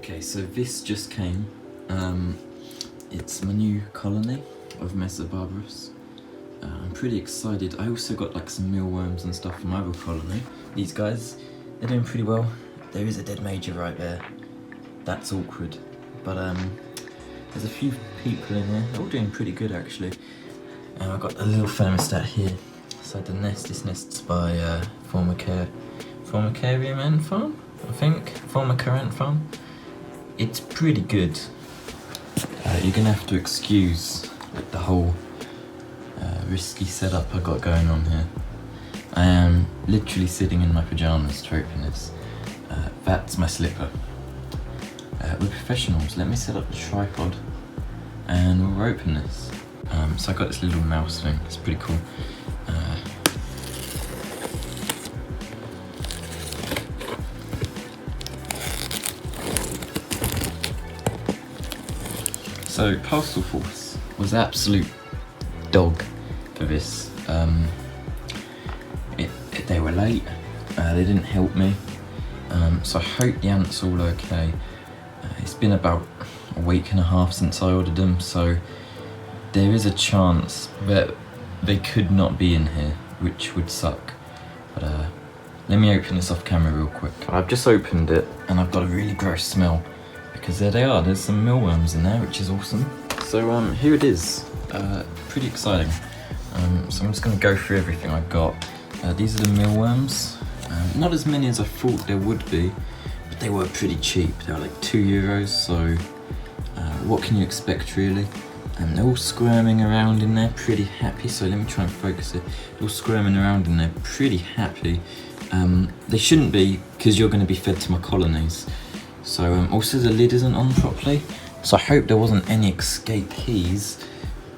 Okay, so this just came. It's my new colony of Messor Barbarus. I'm pretty excited. I also got like some mealworms and stuff from my other colony. These guys, they're doing pretty well. There is a dead major right there. That's awkward. But there's a few people in here. They're all doing pretty good actually. I've got a little thermostat here inside the nest. This nest's by former Carium Ant Farm, I think. Former Ant Farm. It's pretty good. You're gonna have to excuse like the whole risky setup I got going on here. I am literally sitting in my pajamas to open this. That's my slipper. We're professionals. Let me set up the tripod and we'll open this. So I got this little mouse thing. It's pretty cool. So Postal Force was absolute dog for this. They were late, they didn't help me, so I hope the ants are all okay. It's been about a week and a half since I ordered them, so there is a chance that they could not be in here, which would suck. But let me open this off camera real quick. I've just opened it and I've got a really gross smell. Because there they are, there's some mealworms in there, which is awesome. So here it is, pretty exciting. So I'm just gonna go through everything I got. These are the mealworms. Not as many as I thought there would be, but they were pretty cheap. They were like €2, so what can you expect really? They're all squirming around in there, pretty happy. So let me try and focus it. They're all squirming around in there, pretty happy. They shouldn't be, because you're gonna be fed to my colonies. So also the lid isn't on properly, so I hope there wasn't any escape keys,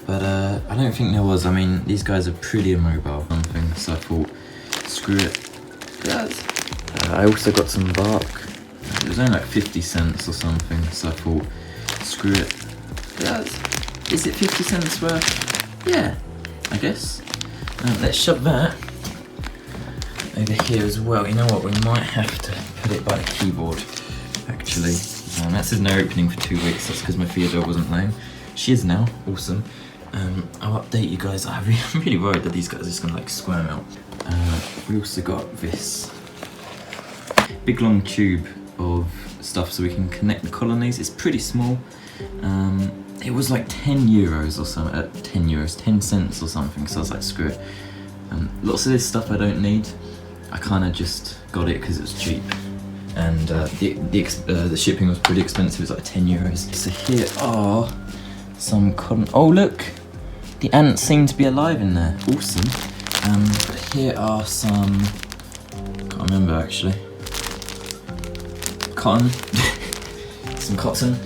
but I don't think there was. I mean, these guys are pretty immobile, something, so I thought, screw it. I also got some bark. It was only like 50 cents or something, so I thought, screw it. Is it 50 cents worth? Yeah, I guess. Let's shove that over here as well. You know what, we might have to put it by the keyboard. Actually, that says no opening for 2 weeks. That's because my Theodore wasn't laying. She is now. Awesome. I'll update you guys. I'm really worried that these guys are just gonna like squirm out. We also got this big long tube of stuff so we can connect the colonies. It's pretty small. It was like €10 or something. 10 cents or something. So I was like, screw it. Lots of this stuff I don't need. I kind of just got it because it was cheap. And the shipping was pretty expensive. It was like €10. So here are some cotton. Oh look, the ants seem to be alive in there. Awesome. Here are some. Can't remember actually. Cotton. Some cotton.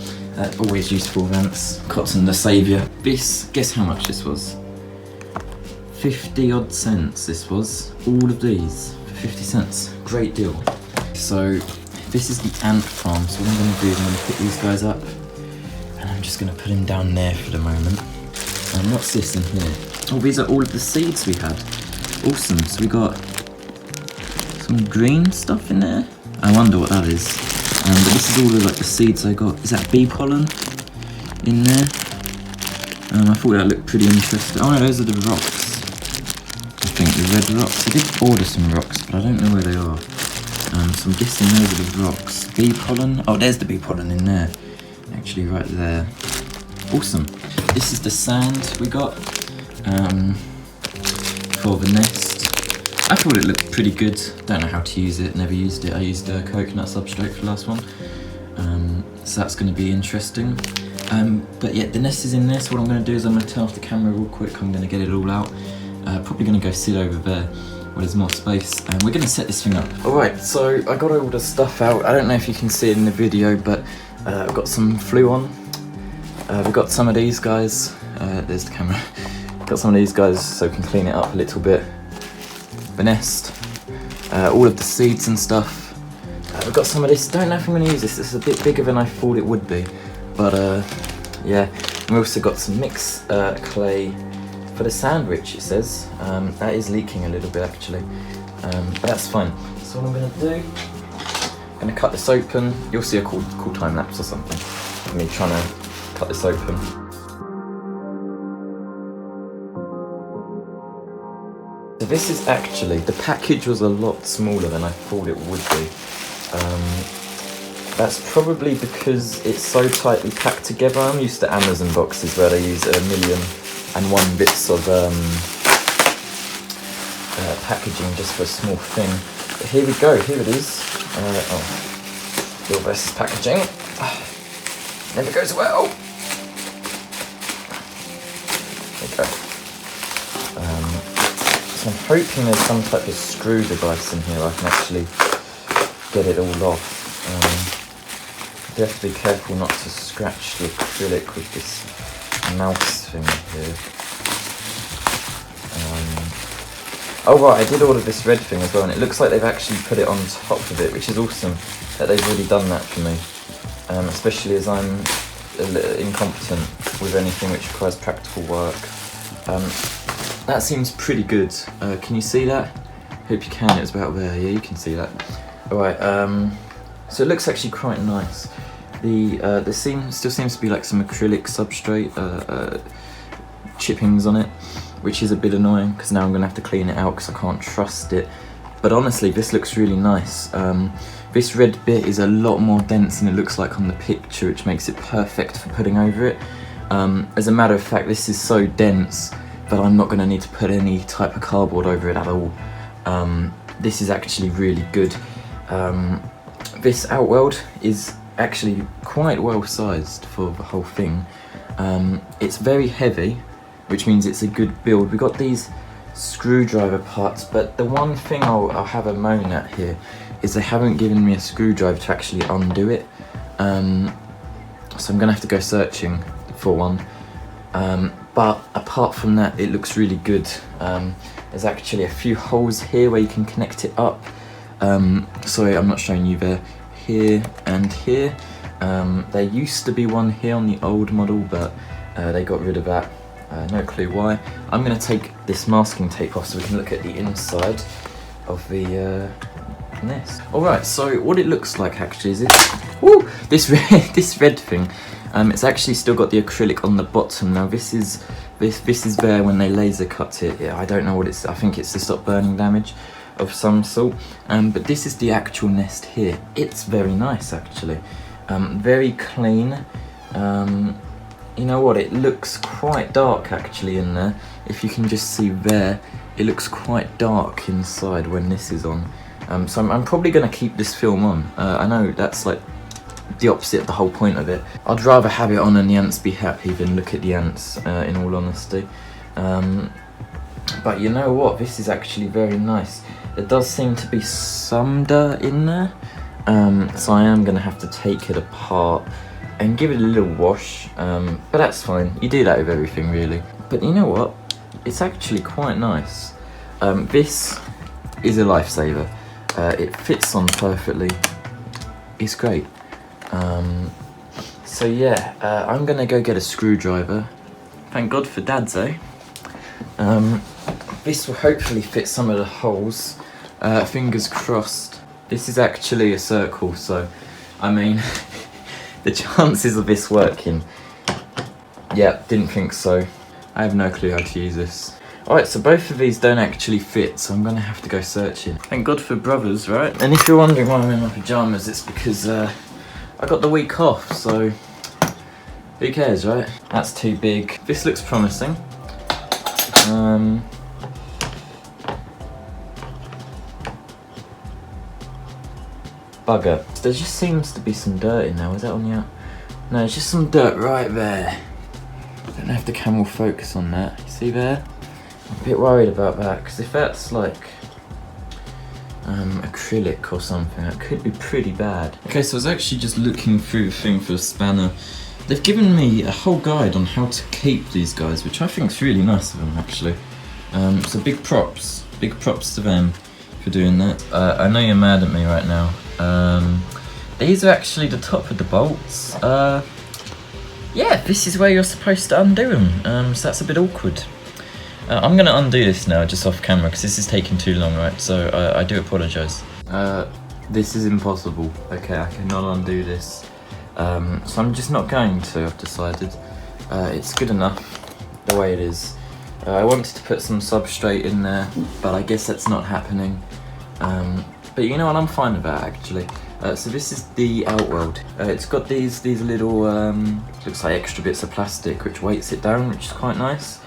Always useful with ants. Cotton, the saviour. This. Guess how much this was? 50 odd cents. This was all of these for 50 cents. Great deal. So this is the ant farm, so what I'm going to do is I'm going to put these guys up and I'm just going to put them down there for the moment. And what's this in here? Oh, these are all of the seeds we had. Awesome, so we got some green stuff in there. I wonder what that is. But this is all of like the seeds I got. Is that bee pollen in there? I thought that looked pretty interesting. Oh no, those are the rocks. I think the red rocks. I did order some rocks, but I don't know where they are. So I'm guessing those are the rocks. Bee pollen. Oh, there's the bee pollen in there. Actually, right there. Awesome. This is the sand we got for the nest. I thought it looked pretty good. Don't know how to use it. Never used it. I used coconut substrate for the last one. So that's going to be interesting. But yeah, the nest is in there. So what I'm going to do is I'm going to turn off the camera real quick. I'm going to get it all out. Probably going to go sit over there where there's more space, and we're going to set this thing up. Alright, so I got all the stuff out. I don't know if you can see it in the video, but I've got some flue on. We've got some of these guys. There's the camera. Got some of these guys so we can clean it up a little bit. The nest. All of the seeds and stuff. We've got some of this. Don't know if I'm going to use this. This is a bit bigger than I thought it would be. But yeah. We also got some mixed clay for the sandwich, it says. That is leaking a little bit actually, but that's fine. So what I'm going to do gonna cut this open. You'll see a cool time lapse or something. Me trying to cut this open. So this is actually, the package was a lot smaller than I thought it would be. That's probably because it's so tightly packed together. I'm used to Amazon boxes where they use 1,000,001 bits of packaging just for a small thing. But here we go, here it is. Real versus packaging. Never goes well. There we go. So I'm hoping there's some type of screw device in here I can actually get it all off. You have to be careful not to scratch the acrylic with this mouse thing here. Oh right, I did order this red thing as well, and it looks like they've actually put it on top of it, which is awesome that they've really done that for me. Especially as I'm a little incompetent with anything which requires practical work. That seems pretty good. Can you see that? Hope you can, it's about there. Yeah, you can see that. Alright, so it looks actually quite nice. There still seems to be like some acrylic substrate chippings on it, which is a bit annoying because now I'm going to have to clean it out because I can't trust it. But honestly, this looks really nice. This red bit is a lot more dense than it looks like on the picture, which makes it perfect for putting over it. As a matter of fact, this is so dense that I'm not going to need to put any type of cardboard over it at all. This is actually really good. This outweld is actually quite well sized for the whole thing. It's very heavy, which means it's a good build. We've got these screwdriver parts, but the one thing I'll have a moan at here is they haven't given me a screwdriver to actually undo it. So I'm gonna have to go searching for one. But apart from that, it looks really good. There's actually a few holes here where you can connect it up. Sorry, I'm not showing you there. Here and here. There used to be one here on the old model, but they got rid of that. No clue why. I'm going to take this masking tape off so we can look at the inside of the nest. Alright, so what it looks like actually is this red thing. It's actually still got the acrylic on the bottom. Now this is there when they laser cut it. Yeah, I don't know what it's. I think it's to stop burning damage of some sort. But this is the actual nest here. It's very nice actually. Very clean. You know what, it looks quite dark actually in there. If you can just see there, it looks quite dark inside when this is on. So I'm probably going to keep this film on. I know that's like the opposite of the whole point of it. I'd rather have it on and the ants be happy than look at the ants, in all honesty. But you know what, this is actually very nice. There does seem to be some dirt in there, so I am going to have to take it apart and give it a little wash, but that's fine. You do that with everything really. But you know what, it's actually quite nice. This is a lifesaver. It fits on perfectly. It's great. So yeah, I'm gonna go get a screwdriver. Thank God for dads, eh? This will hopefully fit some of the holes. Fingers crossed. This is actually a circle, so I mean the chances of this working, yeah, didn't think so. I have no clue how to use this. Alright, so both of these don't actually fit, so I'm gonna have to go searching. Thank God for brothers, right? And if you're wondering why I'm in my pyjamas, it's because I got the week off, so who cares, right? That's too big. This looks promising. Bugger. There just seems to be some dirt in there. Was that on the out? No, it's just some dirt right there. Don't know if the camera will focus on that. You see there? I'm a bit worried about that, because if that's like acrylic or something, that could be pretty bad. Okay, so I was actually just looking through the thing for a spanner. They've given me a whole guide on how to keep these guys, which I think is really nice of them actually. So big props to them for doing that. I know you're mad at me right now. These are actually the top of the bolts. Yeah, this is where you're supposed to undo them, so that's a bit awkward. I'm going to undo this now just off camera because this is taking too long, right? So I do apologise. This is impossible. Okay, I cannot undo this. So I'm just not going to, I've decided. It's good enough the way it is. I wanted to put some substrate in there, but I guess that's not happening. But you know what, I'm fine with that actually. So this is the outworld. It's got these little, looks like extra bits of plastic which weights it down, which is quite nice.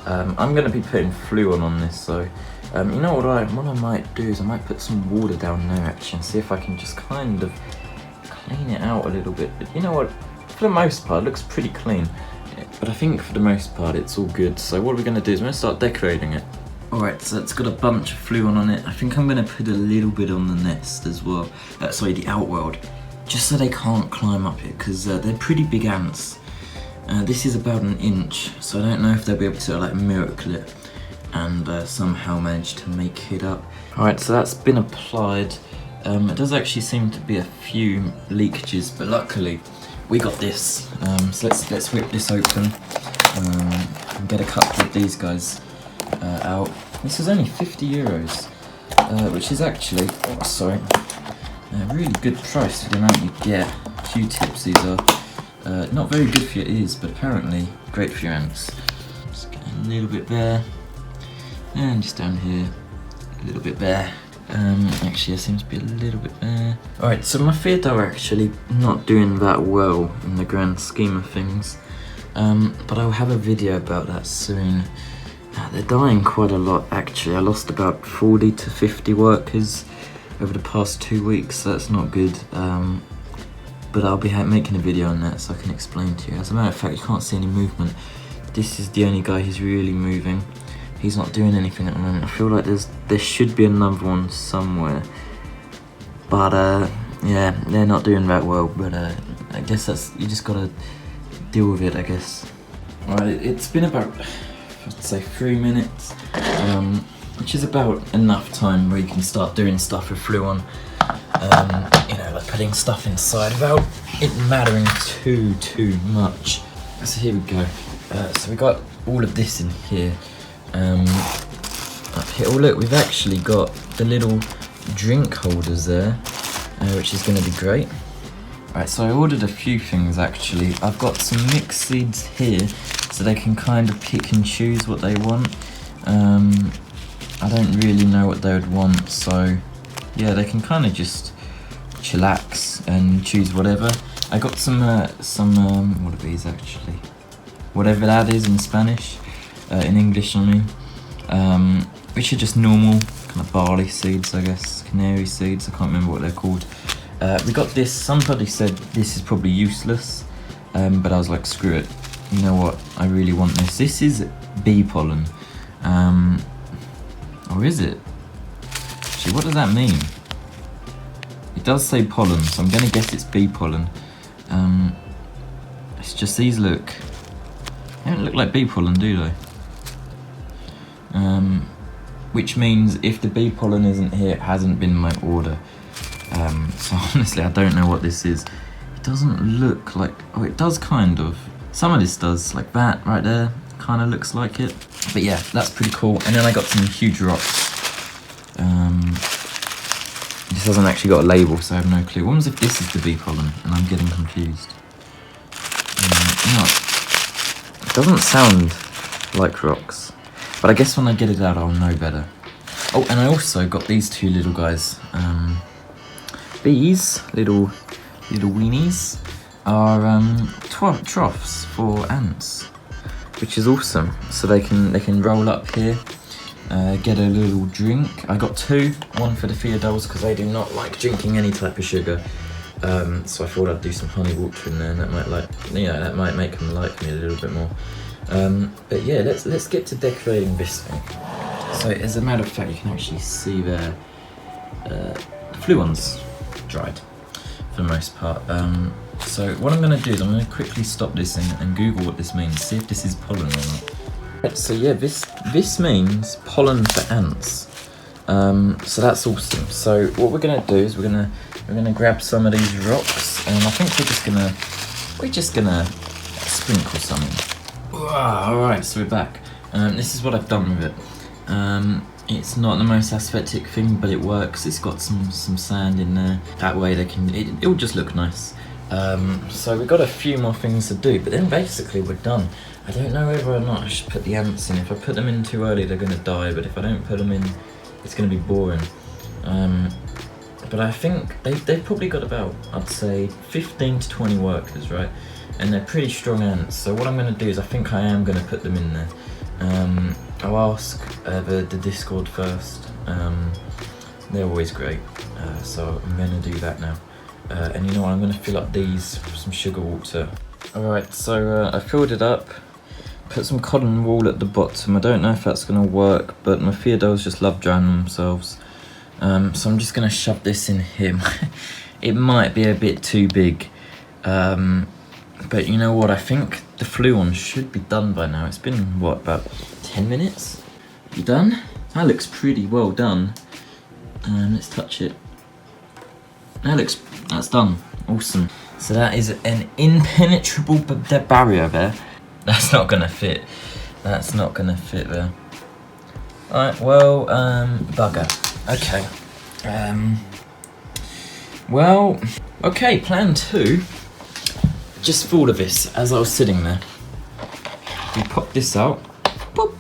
I'm going to be putting Fluon on this, so you know what I might do is I might put some water down there actually and see if I can just kind of clean it out a little bit. But you know what, for the most part it looks pretty clean. But I think for the most part it's all good. So what we're going to do is we're going to start decorating it. Alright, so it's got a bunch of Fluon on it. I think I'm going to put a little bit on the nest as well. Sorry, the outworld. Just so they can't climb up it, because they're pretty big ants. This is about 1 inch, so I don't know if they'll be able to like miracle it and somehow manage to make it up. Alright, so that's been applied. It does actually seem to be a few leakages, but luckily we got this. So let's whip this open and get a couple of these guys out. This is only 50 euros, which is actually, a really good price for the amount you get. Q-tips, these are not very good for your ears, but apparently great for your ants. Just get a little bit there, and just down here, a little bit there. Actually, there seems to be a little bit there. Alright, so my feet are actually not doing that well in the grand scheme of things, but I'll have a video about that soon. They're dying quite a lot actually. I lost about 40 to 50 workers over the past 2 weeks, so that's not good. But I'll be making a video on that so I can explain to you. As a matter of fact, you can't see any movement. This is the only guy who's really moving. He's not doing anything at the moment. I feel like there should be another one somewhere. But yeah, they're not doing that well. But I guess you just gotta deal with it, I guess. Alright, it's been about, I'd say 3 minutes, which is about enough time where you can start doing stuff with Fluon. You know, like putting stuff inside without it mattering too much. So here we go. So we got all of this in here. Up here, oh look, we've actually got the little drink holders there, which is going to be great. Right, so I ordered a few things actually. I've got some mixed seeds here, so they can kind of pick and choose what they want. I don't really know what they would want, so yeah, they can kind of just chillax and choose whatever. I got some what are these actually? Whatever that is in Spanish, in English I mean, which are just normal kind of barley seeds, I guess, canary seeds. I can't remember what they're called. We got this. Somebody said this is probably useless, but I was like, screw it. You know what? I really want this. This is bee pollen, or is it? Actually, what does that mean? It does say pollen, so I'm gonna guess it's bee pollen. It's just these look. They don't look like bee pollen, do they? Which means if the bee pollen isn't here, it hasn't been my order. So honestly, I don't know what this is. It doesn't look like, oh, it does kind of. Some of this does, like that right there, kind of looks like it. But yeah, that's pretty cool. And then I got some huge rocks. This hasn't actually got a label, so I have no clue. What was if this is the bee pollen and I'm getting confused? No, it doesn't sound like rocks. But I guess when I get it out, I'll know better. Oh, and I also got these two little guys. These little weenies are troughs for ants, which is awesome. So they can roll up here, get a little drink. I got two, one for the Theodolls because they do not like drinking any type of sugar. So I thought I'd do some honey water in there, and that might make them like me a little bit more. But yeah, let's get to decorating this thing. So as a matter of fact, you can actually see there, the Fluon's dried for the most part. So what I'm going to do is I'm going to quickly stop this and Google what this means, see if this is pollen or not. Right, so yeah, this means pollen for ants. So that's awesome. So what we're going to do is we're going to grab some of these rocks, and I think we're just gonna sprinkle some in. Alright, so we're back. This is what I've done with it. It's not the most aesthetic thing, but it works. It's got some sand in there. That way it'll just look nice. So we've got a few more things to do, but then basically we're done. I don't know whether or not I should put the ants in. If I put them in too early, they're gonna die, but if I don't put them in, it's gonna be boring. But I think they've probably got about, I'd say, 15 to 20 workers, right? And they're pretty strong ants, so what I'm gonna do is I think I am gonna put them in there. I'll ask the Discord first. They're always great, so I'm gonna do that now. And you know what, I'm gonna fill up these with some sugar water. Alright, so I filled it up, put some cotton wool at the bottom. I don't know if that's gonna work, but my Theodores just love drowning themselves. So I'm just gonna shove this in here. It might be a bit too big, but you know what, I think the flu one should be done by now. It's been, what, about 10 minutes? You done? That looks pretty well done. Let's touch it. That's done. Awesome. So that is an impenetrable barrier there. That's not gonna fit. That's not gonna fit there. Alright, well, bugger. Okay. Well, okay, plan 2. Just thought of this as I was sitting there. We pop this out. Boop.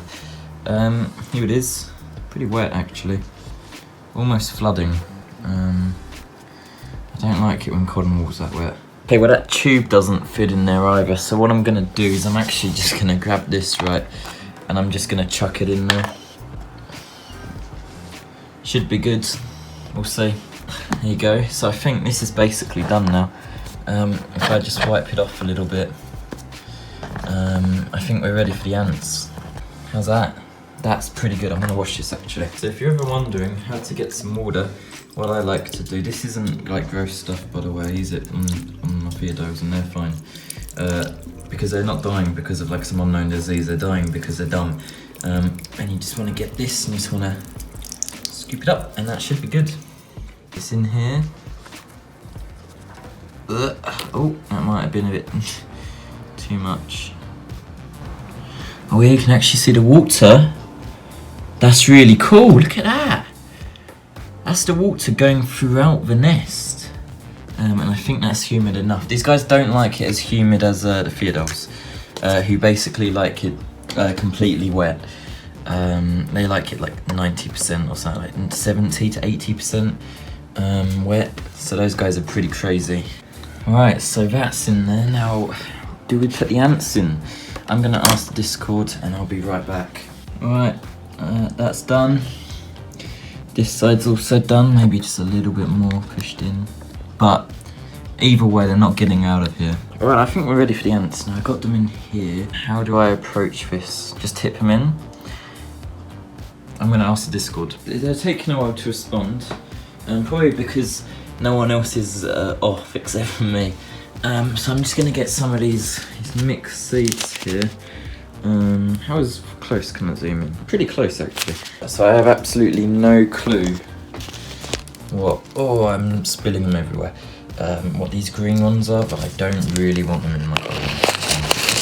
Here it is. Pretty wet actually. Almost flooding. I don't like it when cotton wool's that wet. Okay, well that tube doesn't fit in there either, so what I'm gonna do is I'm actually just gonna grab this, right, and I'm just gonna chuck it in there. Should be good. We'll see. There you go. So I think this is basically done now. If I just wipe it off a little bit, I think we're ready for the ants. How's that? That's pretty good. I'm gonna wash this actually. So if you're ever wondering how to get some water, what I like to do, this isn't like gross stuff by the way, is it? On my Theodores, and they're fine. Because they're not dying because of like some unknown disease, they're dying because they're dumb. And you just wanna get this and you just wanna scoop it up and that should be good. It's in here. Oh, that might have been a bit too much. Oh yeah, you can actually see the water. That's really cool, look at that. That's the water going throughout the nest. And I think that's humid enough. These guys don't like it as humid as the Theodores, who basically like it completely wet. They like it like 90% or something, like 70 to 80% wet. So those guys are pretty crazy. Alright, so that's in there. Now, do we put the ants in? I'm gonna ask the Discord and I'll be right back. Alright, that's done. This side's also done, maybe just a little bit more pushed in. But either way, they're not getting out of here. Alright, I think we're ready for the ants. Now I got them in here. How do I approach this? Just tip them in? I'm gonna ask the Discord. They're taking a while to respond. Probably because no one else is off except for me. So I'm just gonna get some of these mixed seeds here. How close can I zoom in? Pretty close actually. So I have absolutely no clue what, oh I'm spilling them everywhere, what these green ones are, but I don't really want them in my garden.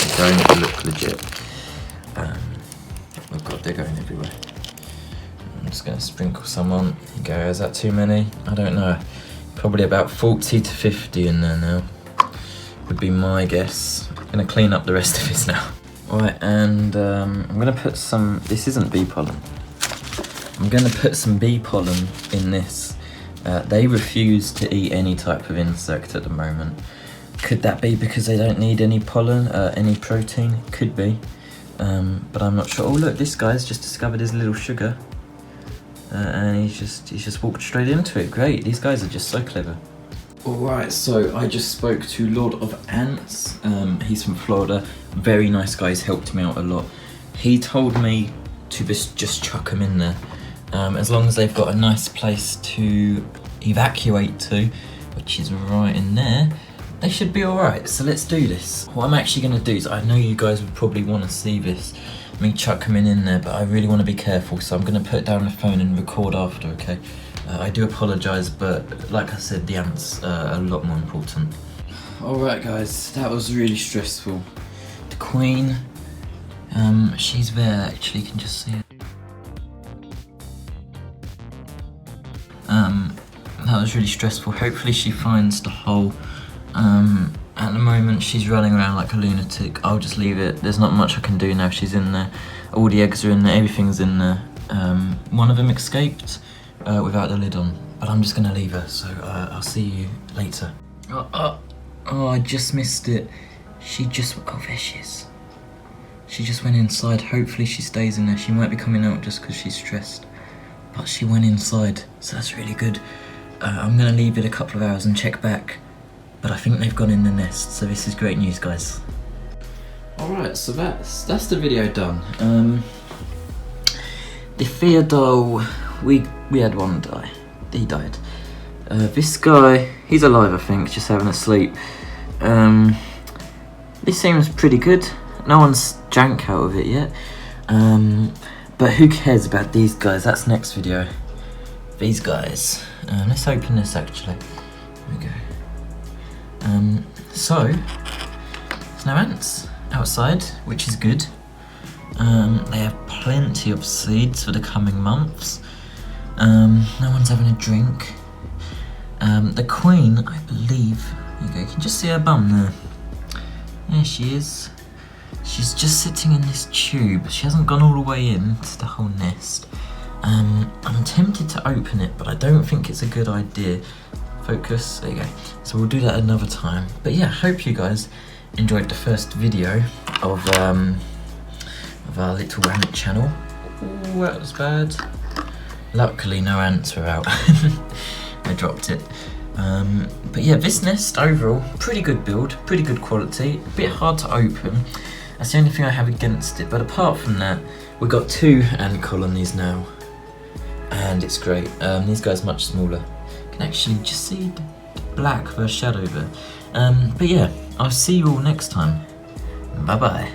They don't look legit. Oh god, they're going everywhere. I'm just gonna sprinkle some on. Here you go, is that too many? I don't know. Probably about 40 to 50 in there now, would be my guess. I'm gonna clean up the rest of this now. Alright, and I'm gonna put some, this isn't bee pollen. I'm gonna put some bee pollen in this. They refuse to eat any type of insect at the moment. Could that be because they don't need any pollen, any protein? Could be, but I'm not sure. Oh look, this guy's just discovered his little sugar. And he's just walked straight into it. Great, these guys are just so clever. Alright, so I just spoke to Lord of Ants. He's from Florida. Very nice guy, he's helped me out a lot. He told me to just chuck them in there. As long as they've got a nice place to evacuate to, which is right in there, they should be alright. So let's do this. What I'm actually going to do is, I know you guys would probably want to see this, me chuck them in there, but I really want to be careful, so I'm going to put down the phone and record after, okay? I do apologise, but like I said, the ants are a lot more important. Alright guys, that was really stressful. The queen, she's there actually, you can just see it. that was really stressful. Hopefully she finds the hole. At the moment she's running around like a lunatic. I'll just leave it. There's not much I can do now. She's in there. All the eggs are in there. Everything's in there. One of them escaped without the lid on. But I'm just going to leave her. So I'll see you later. Oh, I just missed it. Oh, there she is. She just went inside. Hopefully she stays in there. She might be coming out just because she's stressed. But she went inside. So that's really good. I'm going to leave it a couple of hours and check back. But I think they've gone in the nest, so this is great news, guys. Alright, so that's the video done. The Theodore, we had one die. He died. This guy, he's alive I think, just having a sleep. This seems pretty good. No one's drank out of it yet. But who cares about these guys? That's next video. These guys. Let's open this actually. There we go. So, there's no ants outside, which is good. They have plenty of seeds for the coming months. No one's having a drink. The queen, I believe, there you go, you can just see her bum there. There she is. She's just sitting in this tube. She hasn't gone all the way into the whole nest. I'm tempted to open it, but I don't think it's a good idea. Focus, there you go. So we'll do that another time. But yeah, hope you guys enjoyed the first video of our little ant channel. Oh, that was bad. Luckily no ants were out. I dropped it. But yeah, this nest overall, pretty good build, pretty good quality. A bit hard to open. That's the only thing I have against it. But apart from that, we've got 2 ant colonies now. And it's great. These guys much smaller. Actually just see the black for a shadow there. But yeah, I'll see you all next time. Bye bye.